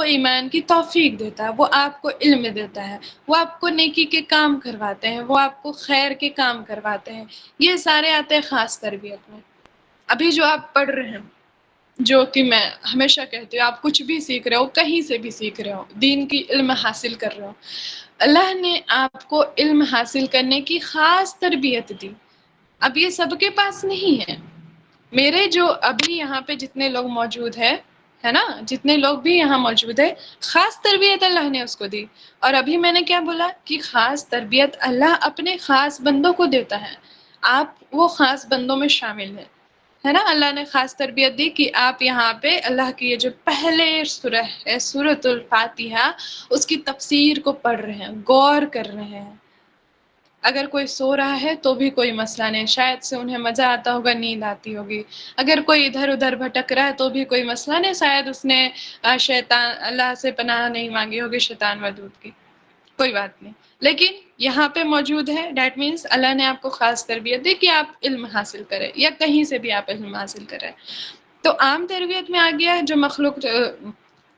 ایمان کی توفیق دیتا ہے، وہ آپ کو علم دیتا ہے، وہ آپ کو نیکی کے کام کرواتے ہیں، وہ آپ کو خیر کے کام کرواتے ہیں. یہ سارے آتے ہیں خاص تربیت میں. ابھی جو آپ پڑھ رہے ہیں، جو کہ میں ہمیشہ کہتی ہوں، آپ کچھ بھی سیکھ رہے ہو، کہیں سے بھی سیکھ رہے ہو، دین کی علم حاصل کر رہے ہو، اللہ نے آپ کو علم حاصل کرنے کی خاص تربیت دی. اب یہ سب کے پاس نہیں ہے. میرے جو ابھی یہاں پہ جتنے لوگ موجود ہیں، ہے نا، جتنے لوگ بھی یہاں موجود ہیں، خاص تربیت اللہ نے اس کو دی. اور ابھی میں نے کیا بولا کہ خاص تربیت اللہ اپنے خاص بندوں کو دیتا ہے. آپ وہ خاص بندوں میں شامل ہیں، ہے نا. اللہ نے خاص تربیت دی کہ آپ یہاں پہ اللہ کی یہ جو پہلے سورہ ہے سورۃ الفاتحہ، اس کی تفسیر کو پڑھ رہے ہیں، غور کر رہے ہیں. اگر کوئی سو رہا ہے تو بھی کوئی مسئلہ نہیں، شاید سے انہیں مزہ آتا ہوگا، نیند آتی ہوگی. اگر کوئی ادھر ادھر بھٹک رہا ہے تو بھی کوئی مسئلہ نہیں، شاید اس نے شیطان اللہ سے پناہ نہیں مانگی ہوگی شیطان ودود کی، کوئی بات نہیں. لیکن یہاں پہ موجود ہے، دیٹ مینس اللہ نے آپ کو خاص تربیت دی کہ آپ علم حاصل کریں، یا کہیں سے بھی آپ علم حاصل کریں. تو عام تربیت میں آ گیا جو مخلوق،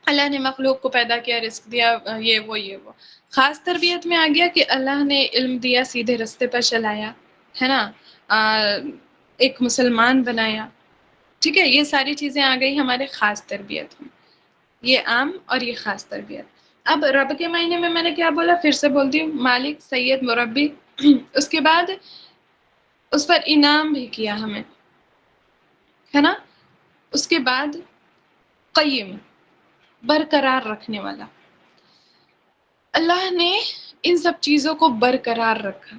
اللہ نے مخلوق کو پیدا کیا، رزق دیا، یہ وہ. خاص تربیت میں آ گیا کہ اللہ نے علم دیا، سیدھے رستے پر چلایا، ہے نا، ایک مسلمان بنایا. ٹھیک ہے، یہ ساری چیزیں آ گئی ہمارے خاص تربیت میں. یہ عام اور یہ خاص تربیت. اب رب کے معنی میں نے کیا بولا، پھر سے بولتی ہوں، مالک، سید، مربی. اس کے بعد اس پر انعام بھی کیا ہمیں، ہے نا. اس کے بعد قیم، برقرار رکھنے والا. اللہ نے ان سب چیزوں کو برقرار رکھا.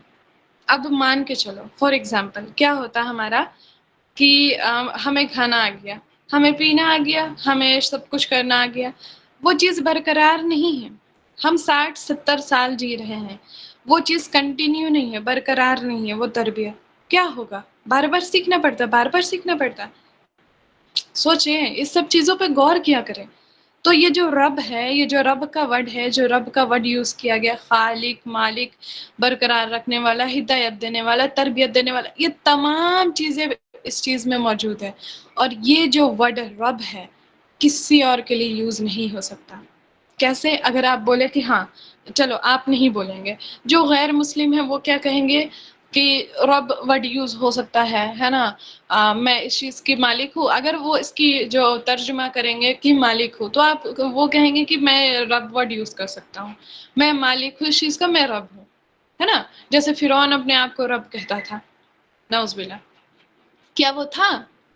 اب مان کے چلو، فار ایگزامپل کیا ہوتا ہمارا کہ ہمیں کھانا آ گیا، ہمیں پینا آ گیا، ہمیں سب کچھ کرنا آ گیا، وہ چیز برقرار نہیں ہے. ہم 60-70 سال جی رہے ہیں، وہ چیز کنٹینیو نہیں ہے، برقرار نہیں ہے. وہ تربیت کیا ہوگا؟ بار بار سیکھنا پڑتا، بار بار سیکھنا پڑتا. سوچیں، اس سب چیزوں پہ غور کیا کریں. تو یہ جو رب ہے، یہ جو رب کا ورڈ ہے، جو رب کا ورڈ یوز کیا گیا، خالق، مالک، برقرار رکھنے والا، ہدایت دینے والا، تربیت دینے والا، یہ تمام چیزیں اس چیز میں موجود ہے. اور یہ جو ورڈ رب ہے، کسی اور کے لیے یوز نہیں ہو سکتا. کیسے؟ اگر آپ بولے کہ ہاں چلو آپ نہیں بولیں گے، جو غیر مسلم ہیں وہ کیا کہیں گے کہ رب ورڈ یوز ہو سکتا ہے نا، میں اس چیز کی مالک ہوں. اگر وہ اس کی جو ترجمہ کریں گے کہ مالک ہوں، تو آپ وہ کہیں گے کہ میں رب ورڈ یوز کر سکتا ہوں، میں مالک ہوں اس چیز کا، میں رب ہوں، ہے نا. جیسے فرعون اپنے آپ کو رب کہتا تھا، نعوذ باللہ. کیا وہ تھا؟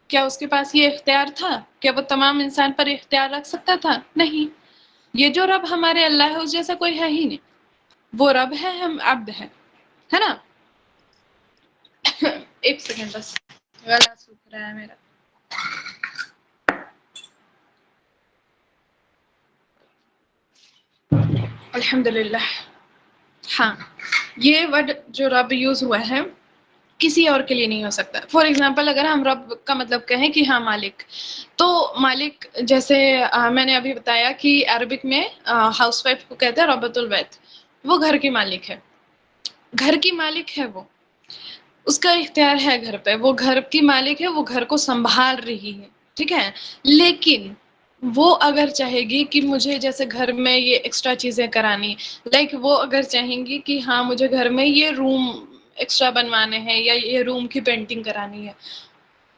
کیا اس کے پاس یہ اختیار تھا؟ کیا وہ تمام انسان پر اختیار رکھ سکتا تھا؟ نہیں. یہ جو رب ہمارے اللہ ہے، اس جیسا کوئی ہے ہی نہیں. وہ رب ہے، ہم عبد ہے نا. ایک سیکنڈ بس، گلا سوکھ رہا ہے میرا. الحمدللہ. ہاں، یہ ورڈ جو رب یوز ہوا ہے کسی اور کے لیے نہیں ہو سکتا. فار ایگزامپل اگر ہم رب کا مطلب کہیں کہ ہاں مالک، تو مالک جیسے میں نے ابھی بتایا کہ عربک میں ہاؤس وائف کو کہتے ہیں ربۃ البیت. وہ گھر کی مالک ہے، گھر کی مالک ہے. وہ اس کا اختیار ہے گھر پہ، وہ گھر کی مالک ہے، وہ گھر کو سنبھال رہی ہے. ٹھیک ہے. لیکن وہ اگر چاہے گی کہ مجھے جیسے گھر میں یہ ایکسٹرا چیزیں کرانی، لائک وہ اگر چاہیں گی کہ ہاں مجھے گھر میں یہ روم ایکسٹرا بنوانے ہیں، یا یہ روم کی پینٹنگ کرانی ہے،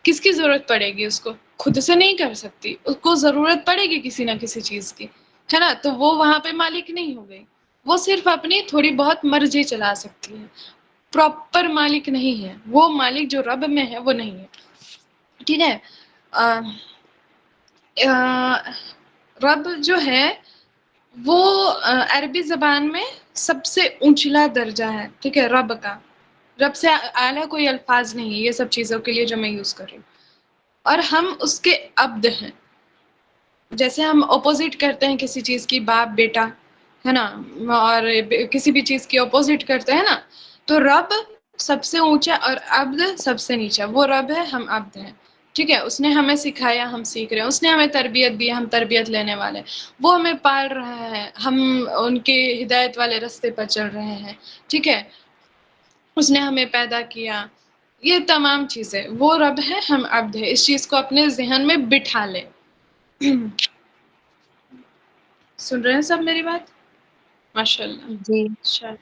کس کی ضرورت پڑے گی؟ اس کو خود سے نہیں کر سکتی، اس کو ضرورت پڑے گی کسی نہ کسی چیز کی، ہے نا. تو وہ وہاں پہ مالک نہیں ہو گئی، وہ صرف اپنی تھوڑی بہت مرضی چلا سکتی ہے، پراپر مالک نہیں ہے. وہ مالک جو رب میں ہے وہ نہیں ہے. ٹھیک ہے. رب جو ہے وہ عربی زبان میں سب سے اونچلا درجہ ہے. ٹھیک ہے. رب کا، رب سے اعلیٰ کوئی الفاظ نہیں ہے یہ سب چیزوں کے لیے جو میں یوز کر رہی ہوں. اور ہم اس کے عبد ہیں. جیسے ہم اپوزٹ کرتے ہیں کسی چیز کی، باپ بیٹا، ہے نا، اور کسی بھی چیز کی اپوزٹ کرتے ہیں نا، تو رب سب سے اونچا اور عبد سب سے نیچا. وہ رب ہے، ہم عبد ہیں. ٹھیک ہے. اس نے ہمیں سکھایا، ہم سیکھ رہے ہیں. اس نے ہمیں تربیت دی، ہم تربیت لینے والے. وہ ہمیں پال رہا ہے، ہم ان کے ہدایت والے راستے پر چل رہے ہیں. ٹھیک ہے. اس نے ہمیں پیدا کیا. یہ تمام چیزیں، وہ رب ہے، ہم عبد ہے. اس چیز کو اپنے ذہن میں بٹھا لے. سن رہے ہیں سب میری بات؟ ماشاء اللہ. جی شاید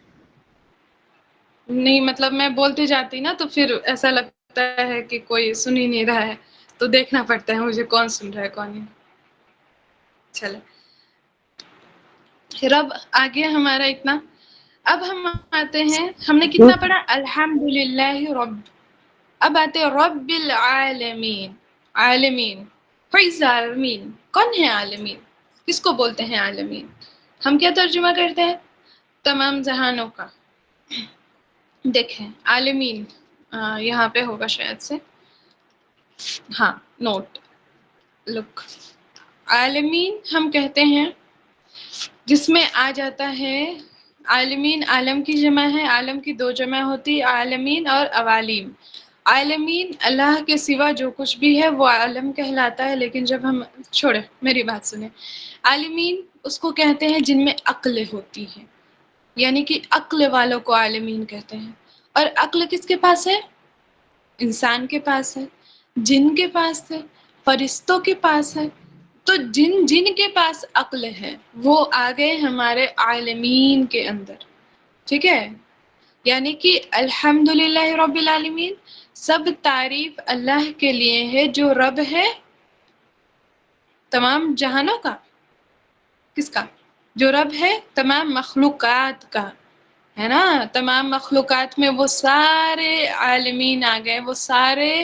نہیں، مطلب میں بولتی جاتی نا تو پھر ایسا لگتا ہے کہ کوئی سن ہی نہیں رہا ہے، تو دیکھنا پڑتا ہے مجھے کون سن رہا ہے کون نہیں. چلے رب آگے ہمارا اتنا. اب ہم آتے ہیں، ہم نے کتنا پڑھا؟ الحمدللہ رب. اب آتے ہیں رب العالمین. عالمین، عالمین کون ہے؟ عالمین کس کو بولتے ہیں؟ عالمین ہم کیا ترجمہ کرتے ہیں؟ تمام جہانوں کا. دیکھیں عالمین یہاں پہ ہوگا شاید سے، ہاں نوٹ لک. عالمین ہم کہتے ہیں جس میں آ جاتا ہے عالمین. عالم کی جمع ہے، عالم کی دو جمع ہوتی، عالمین اور عوالیم. عالمین اللہ کے سوا جو کچھ بھی ہے وہ عالم کہلاتا ہے. لیکن جب ہم چھوڑے، میری بات سنیں. عالمین اس کو کہتے ہیں جن میں عقل ہوتی ہے، یعنی کہ عقل والوں کو عالمین کہتے ہیں. اور عقل کس کے پاس ہے؟ انسان کے پاس ہے، جن کے پاس ہے، فرشتوں کے پاس ہے. تو جن جن کے پاس عقل ہے وہ آ گئے ہمارے عالمین کے اندر. ٹھیک ہے، یعنی کہ الحمدللہ رب العالمین، سب تعریف اللہ کے لیے ہے جو رب ہے تمام جہانوں کا. کس کا؟ جو رب ہے تمام مخلوقات کا، ہے نا. تمام مخلوقات میں وہ سارے عالمین آ گئے، وہ سارے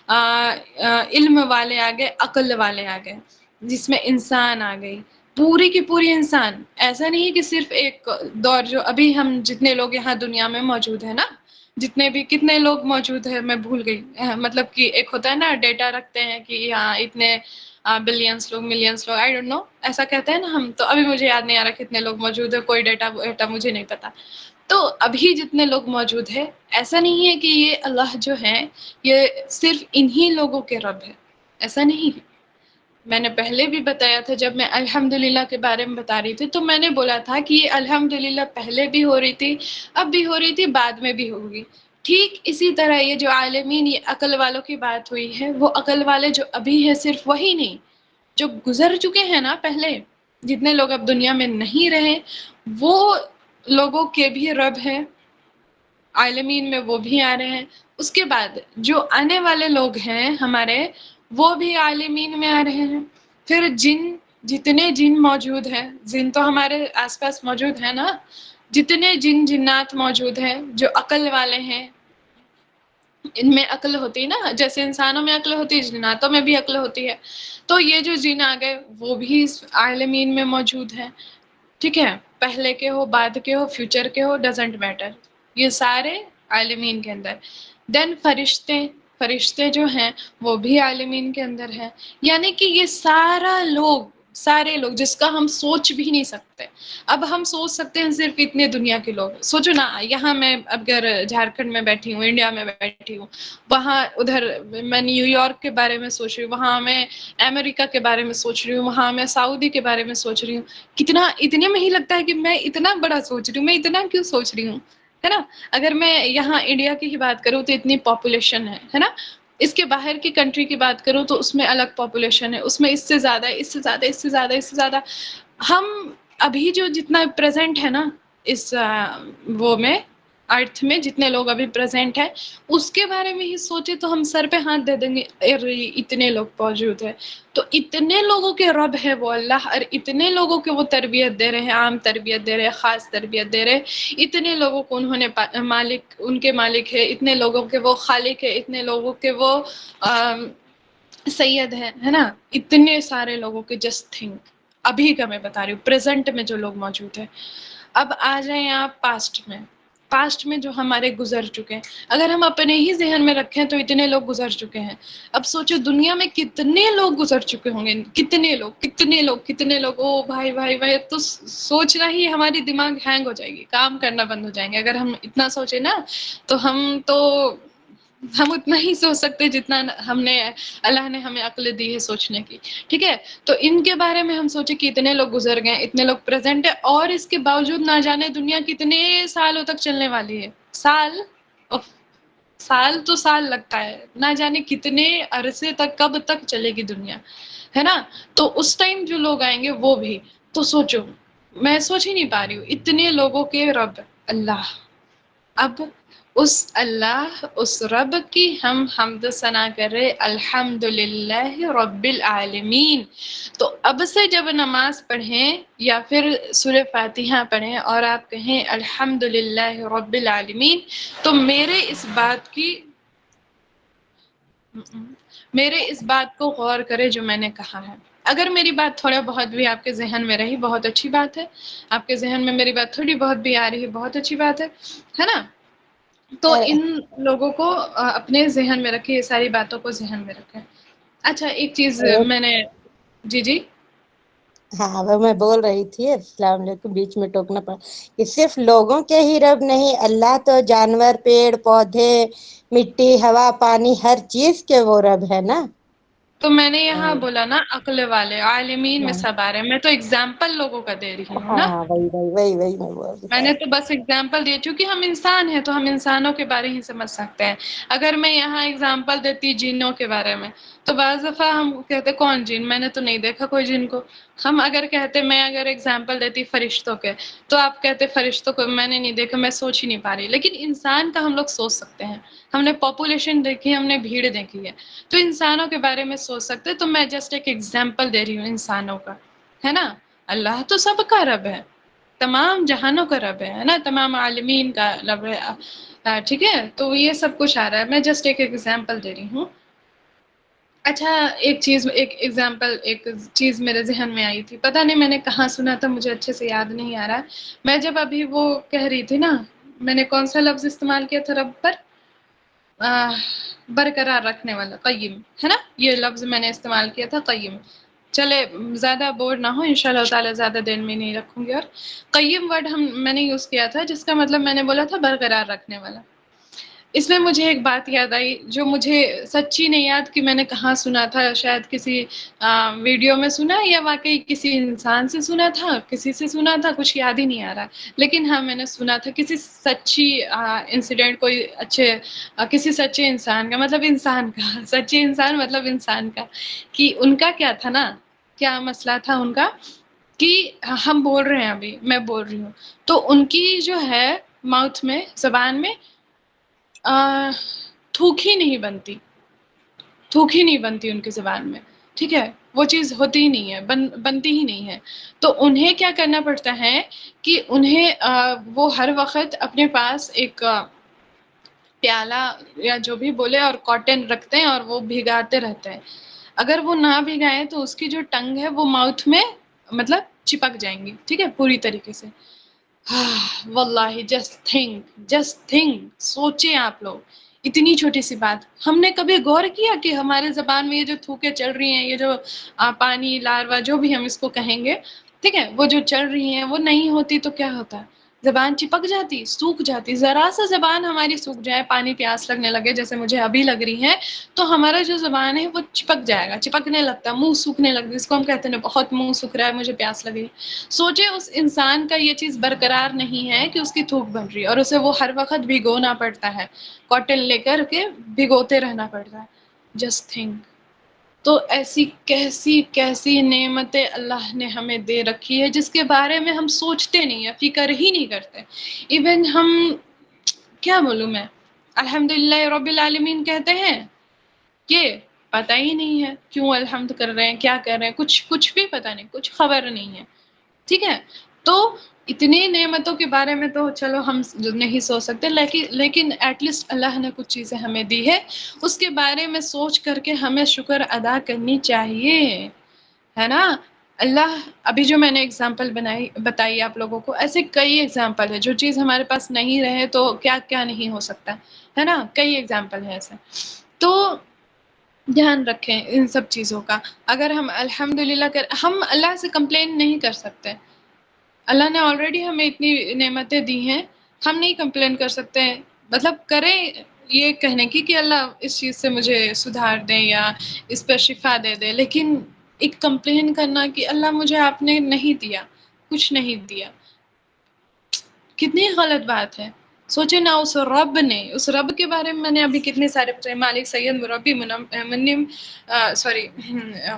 علم والے آ گئے، عقل والے آ گئے، جس میں انسان آ گئی، پوری کی پوری انسان. ایسا نہیں کہ صرف ایک دور جو ابھی ہم جتنے لوگ یہاں دنیا میں موجود ہیں نا، جتنے بھی کتنے لوگ موجود ہیں میں بھول گئی، مطلب کہ ایک ہوتا ہے نا ڈیٹا رکھتے ہیں کہ یہاں اتنے بلینس لوگ، ملینس لوگ، آئی ڈونٹ نو ایسا کہتے ہیں نا ہم. تو ابھی مجھے یاد نہیں آ رہا کتنے لوگ موجود ہیں، کوئی ڈیٹا مجھے نہیں پتا. تو ابھی جتنے لوگ موجود ہیں، ایسا نہیں ہے کہ یہ اللہ جو ہے یہ صرف انہی لوگوں کے رب ہے، ایسا نہیں ہے. میں نے پہلے بھی بتایا تھا جب میں الحمدللہ کے بارے میں بتا رہی تھی، تو میں نے بولا تھا کہ یہ الحمدللہ پہلے بھی ہو رہی تھی، اب بھی ہو رہی تھی، بعد میں بھی ہوگی. ٹھیک اسی طرح یہ جو عالمین، یہ عقل والوں کی بات ہوئی ہے، وہ عقل والے جو ابھی ہے صرف وہی نہیں، جو گزر چکے ہیں نا پہلے، جتنے لوگ اب دنیا میں نہیں رہے، وہ لوگوں کے بھی رب ہیں عالمین میں، وہ بھی آ رہے ہیں. اس کے بعد جو آنے والے لوگ ہیں ہمارے، وہ بھی عالمین میں آ رہے ہیں. پھر جن، جتنے جن موجود ہیں، جن تو ہمارے آس پاس موجود ہیں نا، جتنے جن جنات موجود ہیں جو عقل والے ہیں، ان میں عقل ہوتی ہے نا، جیسے انسانوں میں عقل ہوتی ہے، جناتوں میں بھی عقل ہوتی ہے. تو یہ جو جن آ گئے وہ بھی اس عالمین میں موجود ہیں. ٹھیک ہے، پہلے کے ہو، بعد کے ہو، فیوچر کے ہو، ڈزنٹ میٹر، یہ سارے عالمین کے اندر. دین فرشتے، فرشتے جو ہیں وہ بھی عالمین کے اندر ہیں. یعنی کہ یہ سارے لوگ جس کا ہم سوچ بھی نہیں سکتے. اب ہم سوچ سکتے ہیں صرف اتنے دنیا کے لوگ. سوچو نا، یہاں میں اگر جھارکھنڈ میں بیٹھی ہوں، انڈیا میں بیٹھی ہوں، وہاں ادھر میں نیو یارک کے بارے میں سوچ رہی ہوں، وہاں میں امریکہ کے بارے میں سوچ رہی ہوں، وہاں میں سعودی کے بارے میں سوچ رہی ہوں. اتنے میں ہی لگتا ہے کہ میں اتنا بڑا سوچ رہی ہوں، میں اتنا کیوں سوچ رہی ہوں، ہے نا. اگر میں یہاں انڈیا کی ہی بات کروں تو اتنی پاپولیشن ہے نا. اس کے باہر کی کنٹری کی بات کروں تو اس میں الگ پاپولیشن ہے، اس میں اس سے زیادہ، اس سے زیادہ، اس سے زیادہ، اس سے زیادہ. ہم ابھی جو جتنا پریزنٹ ہے نا اس وہ میں، ارتھ میں جتنے لوگ ابھی پریزنٹ ہیں، اس کے بارے میں ہی سوچے تو ہم سر پہ ہاتھ دے دیں گے، اتنے لوگ موجود ہیں. تو اتنے لوگوں کے رب ہے وہ اللہ، اور اتنے لوگوں کے وہ تربیت دے رہے ہیں، عام تربیت دے رہے ہیں، خاص تربیت دے رہے. اتنے لوگوں کو انہوں نے مالک، ان کے مالک ہے، اتنے لوگوں کے وہ خالق ہے، اتنے لوگوں کے وہ سید ہے نا. اتنے سارے لوگوں کے جسٹ تھنک، ابھی کا میں بتا رہی ہوں، پریزنٹ میں جو لوگ موجود ہیں. اب آ جائیں آپ پاسٹ میں. پاسٹ میں جو ہمارے گزر چکے ہیں، اگر ہم اپنے ہی ذہن میں رکھیں تو اتنے لوگ گزر چکے ہیں. اب سوچو دنیا میں کتنے لوگ گزر چکے ہوں گے، کتنے لوگ، کتنے لوگ، کتنے لوگ. او بھائی بھائی بھائی، اب تو سوچنا ہی ہماری دماغ ہینگ ہو جائے گی، کام کرنا بند ہو جائیں گے اگر ہم اتنا سوچے نا. تو ہم اتنا ہی سوچ سکتے جتنا ہم نے، اللہ نے ہمیں عقل دی ہے سوچنے کی. ٹھیک ہے، تو ان کے بارے میں ہم سوچے کہ اتنے لوگ گزر گئے، اتنے لوگ پریزنٹ ہے، اور اس کے باوجود نہ جانے دنیا کتنے سالوں تک چلنے والی ہے. سال تو سال لگتا ہے، نہ جانے کتنے عرصے تک، کب تک چلے گی دنیا، ہے نا. تو اس ٹائم جو لوگ آئیں گے وہ بھی تو سوچو، میں سوچ ہی نہیں پا رہی ہوں، اتنے لوگوں کے رب اللہ، اب اس اللہ، اس رب کی ہم حمد و ثنا کر رہے، الحمد للہ رب العالمین. تو اب سے جب نماز پڑھیں یا پھر سورہ فاتحہ پڑھیں اور آپ کہیں الحمد للہ رب العالمین، تو میرے اس بات کو غور کرے جو میں نے کہا ہے. اگر میری بات تھوڑا بہت بھی آپ کے ذہن میں رہی، بہت اچھی بات ہے. آپ کے ذہن میں میری بات تھوڑی بہت بھی آ رہی ہے، بہت اچھی بات ہے نا. تو ان لوگوں کو اپنے ذہن میں رکھے، یہ ساری باتوں کو ذہن میں رکھیں. اچھا ایک چیز میں نے، جی ہاں وہ میں بول رہی تھی، السلام علیکم، بیچ میں ٹوکنا پڑا، کہ صرف لوگوں کے ہی رب نہیں، اللہ تو جانور، پیڑ پودے، مٹی، ہوا، پانی، ہر چیز کے وہ رب ہے نا. تو میں نے یہاں بولا نا عقل والے، عالمین میں سب آ رہے ہیں. میں تو اگزامپل لوگوں کا دے رہی ہوں نا. ہاں وہی میں بول میں نے تو بس اگزامپل دی، چونکہ ہم انسان ہیں تو ہم انسانوں کے بارے ہی سمجھ سکتے ہیں. اگر میں یہاں اگزامپل دیتی جنوں کے بارے میں، تو بعض دفعہ ہم کہتے کون جن، میں نے تو نہیں دیکھا کوئی جن کو. ہم اگر کہتے، میں اگر اگزامپل دیتی فرشتوں کے، تو آپ کہتے فرشتوں کو میں نے نہیں دیکھا، میں سوچ ہی نہیں پا رہی. لیکن انسان کا ہم لوگ سوچ سکتے ہیں. ہم نے پاپولیشن دیکھی، ہم نے بھیڑ دیکھی ہے، تو انسانوں کے بارے میں سوچ سکتے. تو میں جسٹ ایک ایگزامپل دے رہی ہوں انسانوں کا، ہے نا. اللہ تو سب کا رب ہے، تمام جہانوں کا رب ہے نا، تمام عالمین کا رب ہے. ٹھیک ہے، تو یہ سب کچھ آ رہا ہے، میں جسٹ ایک ایگزامپل دے رہی ہوں. اچھا ایک چیز میرے ذہن میں آئی تھی، پتہ نہیں میں نے کہاں سنا تھا، مجھے اچھے سے یاد نہیں آ رہا. میں جب ابھی وہ کہہ رہی تھی نا، میں نے کون سا لفظ استعمال کیا تھا رب پر؟ برقرار رکھنے والا، قیم، ہے نا. یہ لفظ میں نے استعمال کیا تھا، قیم. چلے زیادہ بور نہ ہو، انشاءاللہ تعالی زیادہ دیر میں نہیں رکھوں گی. اور قیم ورڈ میں نے یوز کیا تھا، جس کا مطلب میں نے بولا تھا برقرار رکھنے والا. اس میں مجھے ایک بات یاد آئی، جو مجھے سچی نہیں یاد کہ میں نے کہاں سنا تھا. شاید کسی ویڈیو میں سنا، یا واقعی کسی انسان سے سنا تھا، کسی سے سنا تھا، کچھ یاد ہی نہیں آ رہا. لیکن ہاں میں نے سنا تھا کسی سچی انسیڈنٹ، کوئی کسی سچے انسان کا، مطلب انسان کا سچے انسان، مطلب انسان کا، کہ ان کا کیا تھا نا، کیا مسئلہ تھا ان کا، کہ ہم بول رہے ہیں، ابھی میں بول رہی ہوں، تو ان کی جو ہے ماؤتھ میں، زبان میں تھوک ہی نہیں بنتی، تھوک ہی نہیں بنتی ان کی زبان میں. ٹھیک ہے، وہ چیز ہوتی ہی نہیں ہے، بنتی ہی نہیں ہے. تو انہیں کیا کرنا پڑتا ہے کہ انہیں وہ ہر وقت اپنے پاس ایک پیالہ یا جو بھی بولے، اور کاٹن رکھتے ہیں، اور وہ بھگاتے رہتے ہیں. اگر وہ نہ بھگائیں تو اس کی جو ٹنگ ہے وہ ماؤتھ میں مطلب چپک جائیں گی. ٹھیک ہے، پوری طریقے سے. واللہ جسٹ تھنک، سوچیں آپ لوگ، اتنی چھوٹی سی بات. ہم نے کبھی غور کیا کہ ہمارے زبان میں یہ جو تھوکیں چل رہی ہیں، یہ جو پانی، لاروا، جو بھی ہم اس کو کہیں گے، ٹھیک ہے، وہ جو چل رہی ہیں، وہ نہیں ہوتی تو کیا ہوتا؟ زبان چپک جاتی، سوکھ جاتی. ذرا سا زبان ہماری سوکھ جائے، پانی پیاس لگنے لگے، جیسے مجھے ابھی لگ رہی ہے، تو ہمارا جو زبان ہے وہ چپک جائے گا، چپکنے لگتا ہے، منہ سوکھنے لگتا ہے. اس کو ہم کہتے ہیں بہت منہ سوکھ رہا ہے، مجھے پیاس لگی. سوچے اس انسان کا یہ چیز برقرار نہیں ہے کہ اس کی تھوک بن رہی ہے، اور اسے وہ ہر وقت بھگونا پڑتا ہے، کاٹن لے کر کے بھگوتے رہنا پڑتا ہے. Just think. تو ایسی کیسی نعمتیں اللہ نے ہمیں دے رکھی ہے، جس کے بارے میں ہم سوچتے نہیں ہیں، فکر ہی نہیں کرتے. ایون ہم، کیا بولوں میں، الحمدللہ رب العالمین کہتے ہیں کہ پتہ ہی نہیں ہے کیوں الحمد کر رہے ہیں، کیا کر رہے ہیں، کچھ بھی پتہ نہیں، کچھ خبر نہیں ہے. ٹھیک ہے، تو اتنی نعمتوں کے بارے میں تو چلو ہم نہیں سوچ سکتے، لیکن ایٹ لیسٹ اللہ نے کچھ چیزیں ہمیں دی ہے، اس کے بارے میں سوچ کر کے ہمیں شکر ادا کرنی چاہیے، ہے نا. اللہ، ابھی جو میں نے اگزامپل بتائی آپ لوگوں کو، ایسے کئی ایگزامپل ہے. جو چیز ہمارے پاس نہیں رہے تو کیا کیا نہیں ہو سکتا ہے نا. کئی ایگزامپل ہے ایسے. تو دھیان رکھیں ان سب چیزوں کا. اگر ہم الحمدللہ ہم اللہ سے کمپلین نہیں کر سکتے. اللہ نے آلریڈی ہمیں اتنی نعمتیں دی ہیں، ہم نہیں کمپلین کر سکتے. مطلب کریں یہ کہنے کی کہ اللہ اس چیز سے مجھے سدھار دیں یا اس پہ شفا دے دے، لیکن ایک کمپلین کرنا کہ اللہ مجھے آپ نے نہیں دیا، کچھ نہیں دیا، کتنی غلط بات ہے. سوچے نا اس رب نے، اس رب کے بارے میں نے ابھی کتنے سارے بتائے، مالک، سید، مربی، منم، سوری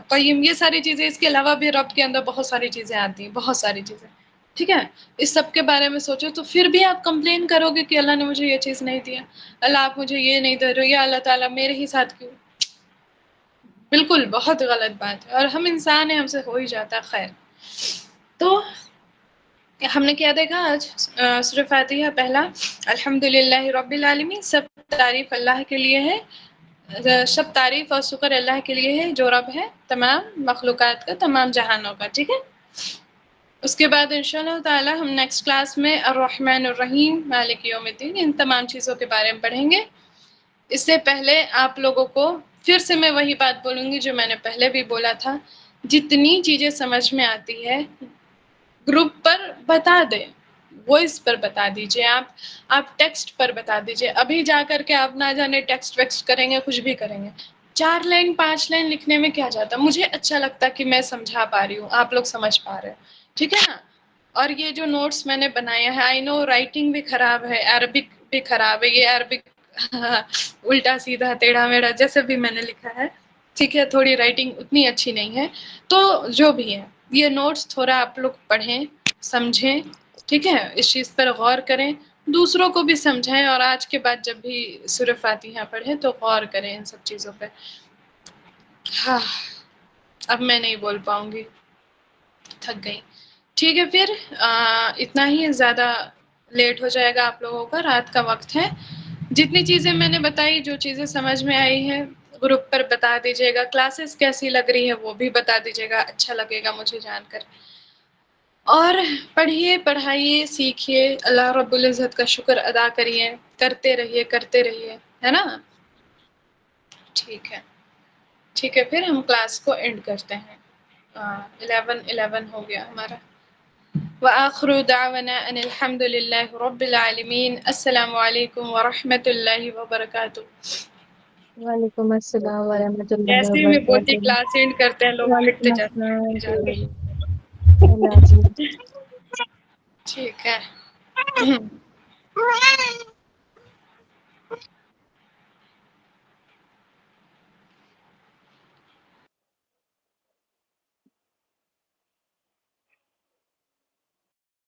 قیم، یہ ساری چیزیں، اس کے علاوہ بھی رب کے اندر بہت ساری چیزیں آتی ہیں، بہت ساری چیزیں، ٹھیک ہے. اس سب کے بارے میں سوچو تو پھر بھی آپ کمپلین کرو گے کہ اللہ نے مجھے یہ چیز نہیں دیا، اللہ آپ مجھے یہ نہیں دے رہے، یا اللہ تعالیٰ میرے ہی ساتھ کیوں. بالکل بہت غلط بات ہے، اور ہم انسان ہیں، ہم سے ہو ہی جاتا ہے. خیر، تو ہم نے کیا دیکھا آج؟ سورہ فاتحہ پہلا، الحمدللہ رب العالمین، سب تعریف اللہ کے لیے ہے، سب تعریف اور شکر اللہ کے لیے ہے جو رب ہے تمام مخلوقات کا، تمام جہانوں کا، ٹھیک ہے. اس کے بعد انشاءاللہ تعالی ہم نیکسٹ کلاس میں الرحمن الرحیم مالک یوم الدین، ان تمام چیزوں کے بارے میں پڑھیں گے. اس سے پہلے آپ لوگوں کو پھر سے میں وہی بات بولوں گی جو میں نے پہلے بھی بولا تھا، جتنی چیزیں سمجھ میں آتی ہے گروپ پر بتا دیں، وائس پر بتا دیجئے، آپ ٹیکسٹ پر بتا دیجئے. ابھی جا کر کے آپ نہ جانے ٹیکسٹ ویکسٹ کریں گے، کچھ بھی کریں گے. 4 لائن 5 لائن لکھنے میں کیا جاتا، مجھے اچھا لگتا کہ میں سمجھا پا رہی ہوں، آپ لوگ سمجھ پا رہے ہیں، ٹھیک ہے نا. اور یہ جو نوٹس میں نے بنایا ہے، آئی نو رائٹنگ بھی خراب ہے، عربک بھی خراب ہے، یہ عربک الٹا سیدھا ٹیڑھا میڑھا جیسے بھی میں نے لکھا ہے، ٹھیک ہے، تھوڑی رائٹنگ اتنی اچھی نہیں ہے. تو جو بھی ہے، یہ نوٹس تھوڑا آپ لوگ پڑھیں، سمجھیں، ٹھیک ہے، اس چیز پر غور کریں، دوسروں کو بھی سمجھائیں، اور آج کے بعد جب بھی سورہ فاتحہ پڑھیں تو غور کریں ان سب چیزوں پہ. ہاں، اب میں نہیں بول پاؤں گی، تھک گئی. ٹھیک ہے، پھر اتنا ہی، زیادہ لیٹ ہو جائے گا آپ لوگوں کا، رات کا وقت ہے. جتنی چیزیں میں نے بتائی، جو چیزیں سمجھ میں آئی ہیں گروپ پر بتا دیجیے گا. کلاسز کیسی لگ رہی ہے وہ بھی بتا دیجیے گا، اچھا لگے گا مجھے جان کر. اور پڑھیے، پڑھائیے، سیکھیے، اللہ رب العزت کا شکر ادا کریے، کرتے رہیے، کرتے رہیے، ہے نا. ٹھیک ہے، ٹھیک ہے، پھر ہم کلاس کو اینڈ کرتے ہیں. 11 ہو گیا ہمارا. وآخر دعوانا ان الحمد للہ رب العالمین. السلام علیکم ورحمۃ اللہ وبرکاتہ. وعلیکم السلام ورحمۃ اللہ جیسے ہی میں بولتی وبرکاتہ. کلاس اینڈ کرتے ہیں، لوگ وعلیکم ہٹتے السلام. جاتے. اللہ حافظ. ٹھیک ہے.